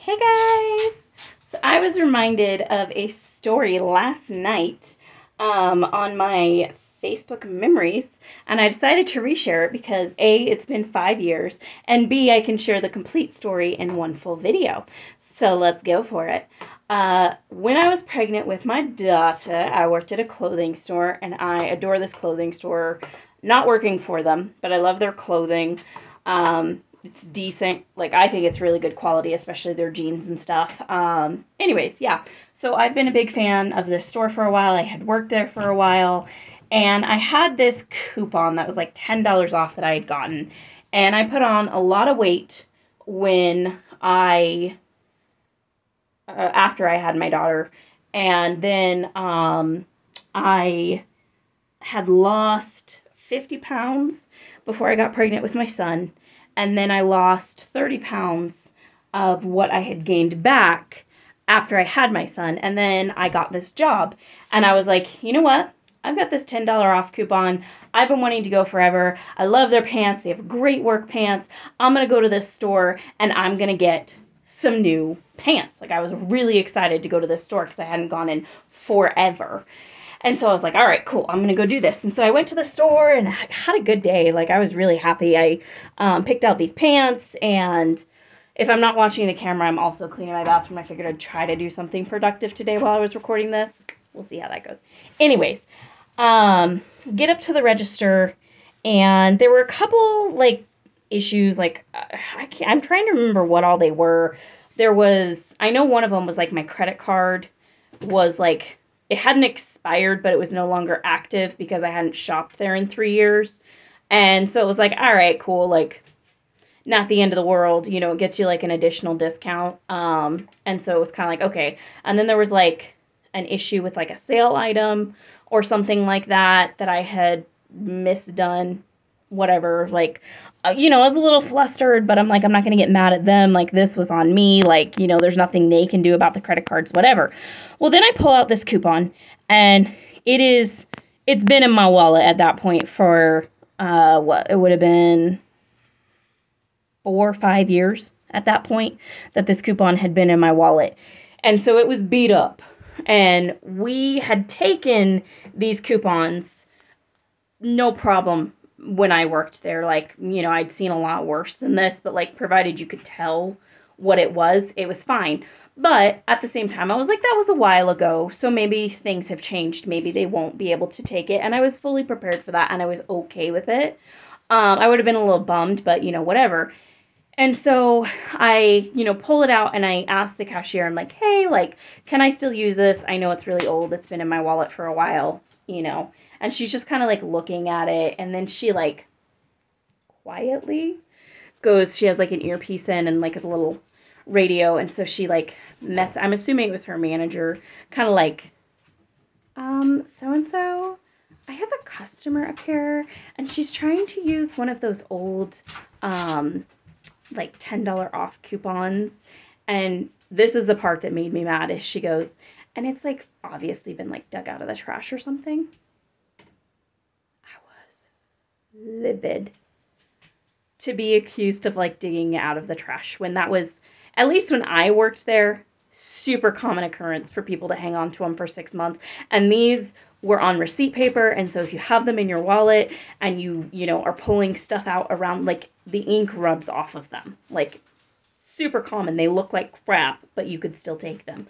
Hey guys! So I was reminded of a story last night on my Facebook memories, and I decided to reshare it because A, it's been 5 years, and B, I can share the complete story in one full video. So let's go for it. When I was pregnant with my daughter, I worked at a clothing store, and I adore this clothing store. Not working for them, but I love their clothing. It's decent. Like, I think it's really good quality, especially their jeans and stuff. Anyways, yeah. So I've been a big fan of this store for a while. I had worked there for a while, and I had this coupon that was like $10 off that I had gotten. And I put on a lot of weight when after I had my daughter. And then I had lost 50 pounds before I got pregnant with my son. And then I lost 30 pounds of what I had gained back after I had my son. And then I got this job. And I was like, you know what? I've got this $10 off coupon. I've been wanting to go forever. I love their pants. They have great work pants. I'm going to go to this store and I'm going to get some new pants. Like, I was really excited to go to this store because I hadn't gone in forever. And so I was like, all right, cool, I'm going to go do this. And so I went to the store and I had a good day. Like, I was really happy. I picked out these pants, and if I'm not watching the camera, I'm also cleaning my bathroom. I figured I'd try to do something productive today while I was recording this. We'll see how that goes. Anyways, get up to the register, and there were a couple, like, issues. Like, I'm trying to remember what all they were. I know one of them was, like, my credit card was, like, it hadn't expired, but it was no longer active because I hadn't shopped there in 3 years. And so it was like, all right, cool, like, not the end of the world, it gets you like an additional discount. And so it was kind of like, okay. And then there was like an issue with like a sale item or something like that I had misdone, whatever. Like, I was a little flustered, but I'm like, I'm not going to get mad at them. Like, this was on me. Like, there's nothing they can do about the credit cards, whatever. Well, then I pull out this coupon, and it's been in my wallet at that point for, it would have been 4 or 5 years at that point that this coupon had been in my wallet. And so it was beat up. And we had taken these coupons, no problem, when I worked there. Like, I'd seen a lot worse than this, but like, provided you could tell what it was fine. But at the same time, I was like, that was a while ago, so maybe things have changed. Maybe they won't be able to take it. And I was fully prepared for that, and I was okay with it. I would have been a little bummed, but, whatever. And so I, pull it out, and I ask the cashier, I'm like, hey, like, can I still use this? I know it's really old. It's been in my wallet for a while, And she's just kind of like looking at it, and then she like quietly goes, she has like an earpiece in and like a little radio, and so she like I'm assuming it was her manager, kind of like, so and so, I have a customer up here, and she's trying to use one of those old like $10 off coupons. And this is the part that made me mad, is she goes, and it's like obviously been like dug out of the trash or something. I was livid to be accused of like digging it out of the trash, when that was, at least when I worked there, super common occurrence for people to hang on to them for 6 months. And these were on receipt paper, and so if you have them in your wallet and you are pulling stuff out around, like, the ink rubs off of them. Like, super common. They look like crap, but you could still take them.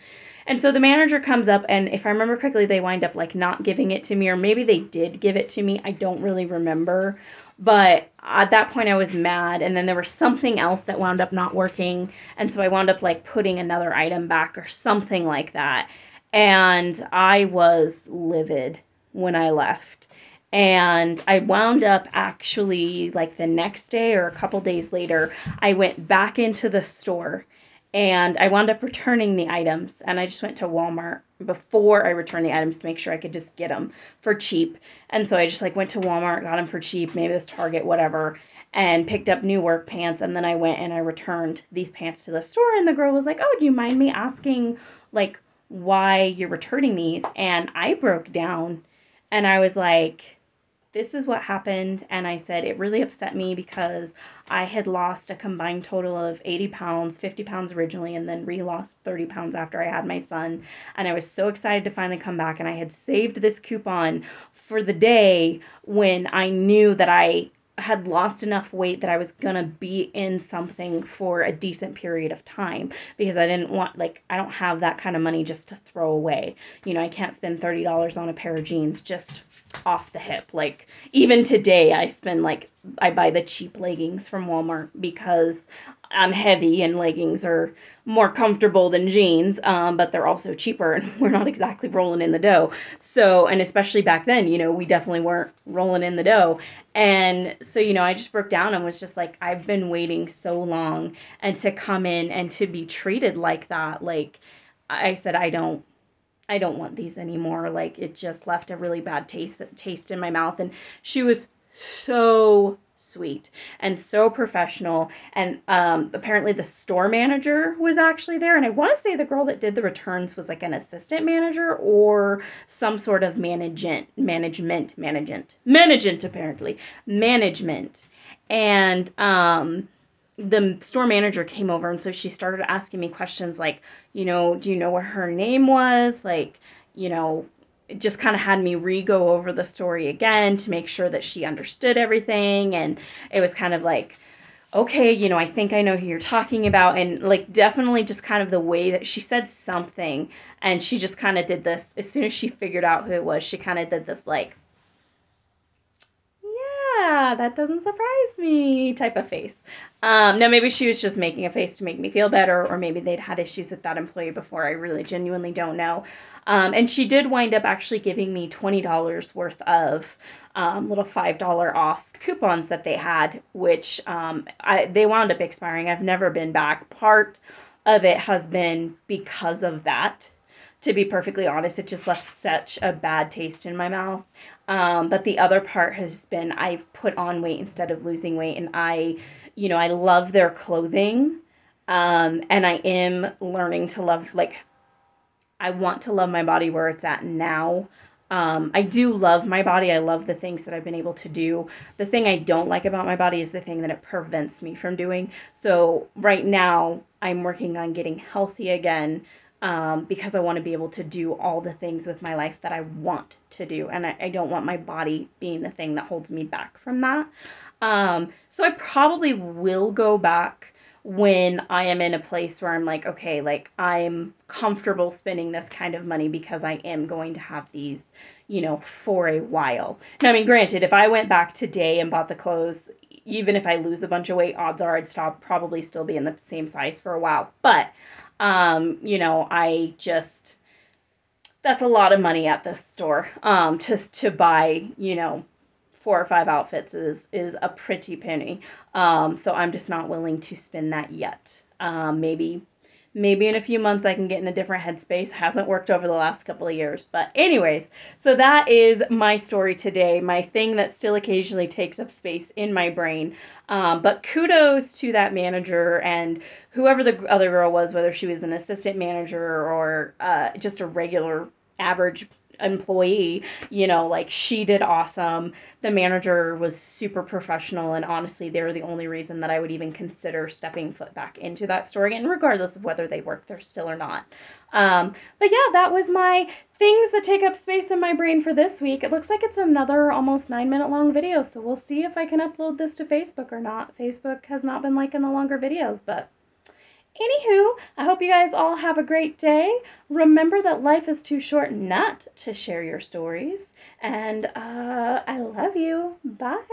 And so the manager comes up, and if I remember correctly, they wind up like not giving it to me, or maybe they did give it to me. I don't really remember. But at that point I was mad, and then there was something else that wound up not working, and so I wound up like putting another item back or something like that. And I was livid when I left. And I wound up actually, like, the next day or a couple days later, I went back into the store, and I wound up returning the items. And I just went to Walmart before I returned the items to make sure I could just get them for cheap. And so I just like went to Walmart, got them for cheap, maybe it was Target, whatever, and picked up new work pants. And then I went and I returned these pants to the store, and the girl was like, oh, do you mind me asking, like, why you're returning these? And I broke down, and I was like, this is what happened. And I said, it really upset me because I had lost a combined total of 80 pounds, 50 pounds originally, and then re-lost 30 pounds after I had my son. And I was so excited to finally come back. And I had saved this coupon for the day when I knew that I had lost enough weight that I was gonna be in something for a decent period of time, because I didn't want, like, I don't have that kind of money just to throw away. You know, I can't spend $30 on a pair of jeans just off the hip. Like, even today I buy the cheap leggings from Walmart because I'm heavy and leggings are more comfortable than jeans, but they're also cheaper and we're not exactly rolling in the dough. So, and especially back then, you know, we definitely weren't rolling in the dough. And so, you know, I just broke down and was just like, I've been waiting so long, and to come in and to be treated like that, like, I said, I don't want these anymore. Like, it just left a really bad taste in my mouth. And she was so sweet and so professional. And apparently the store manager was actually there. And I want to say the girl that did the returns was like an assistant manager or some sort of management, apparently. Management. And the store manager came over, and so she started asking me questions like, you know, do you know what her name was? Like, you know, it just kind of had me re-go over the story again to make sure that she understood everything. And it was kind of like, okay, you know, I think I know who you're talking about. And like, definitely just kind of the way that she said something, and she just kind of did this, as soon as she figured out who it was, she kind of did this like, yeah, that doesn't surprise me type of face. Now, maybe she was just making a face to make me feel better, or maybe they'd had issues with that employee before. I really genuinely don't know. And she did wind up actually giving me $20 worth of little $5 off coupons that they had, which they wound up expiring. I've never been back. Part of it has been because of that. To be perfectly honest, it just left such a bad taste in my mouth. But the other part has been I've put on weight instead of losing weight, and you know, I love their clothing, and I am learning to love, like, I want to love my body where it's at now. I do love my body. I love the things that I've been able to do. The thing I don't like about my body is the thing that it prevents me from doing. So right now, I'm working on getting healthy again, because I want to be able to do all the things with my life that I want to do. And I don't want my body being the thing that holds me back from that. So I probably will go back when I am in a place where I'm like, okay, like, I'm comfortable spending this kind of money because I am going to have these, you know, for a while. Now, I mean, granted, if I went back today and bought the clothes, even if I lose a bunch of weight, odds are I'd probably still be in the same size for a while. But, you know, that's a lot of money at this store, to buy, you know, 4 or 5 outfits is a pretty penny. So I'm just not willing to spend that yet. Maybe in a few months I can get in a different headspace. Hasn't worked over the last couple of years. But anyways, so that is my story today, my thing that still occasionally takes up space in my brain. But kudos to that manager and whoever the other girl was, whether she was an assistant manager or just a regular average employee, you know, like, she did awesome. The manager was super professional, and honestly, they're the only reason that I would even consider stepping foot back into that store again, regardless of whether they work there still or not. But yeah, that was my things that take up space in my brain for this week. It looks like it's another almost 9-minute long video, so we'll see if I can upload this to Facebook or not. Facebook has not been liking the longer videos, but anywho, I hope you guys all have a great day. Remember that life is too short not to share your stories. And I love you. Bye.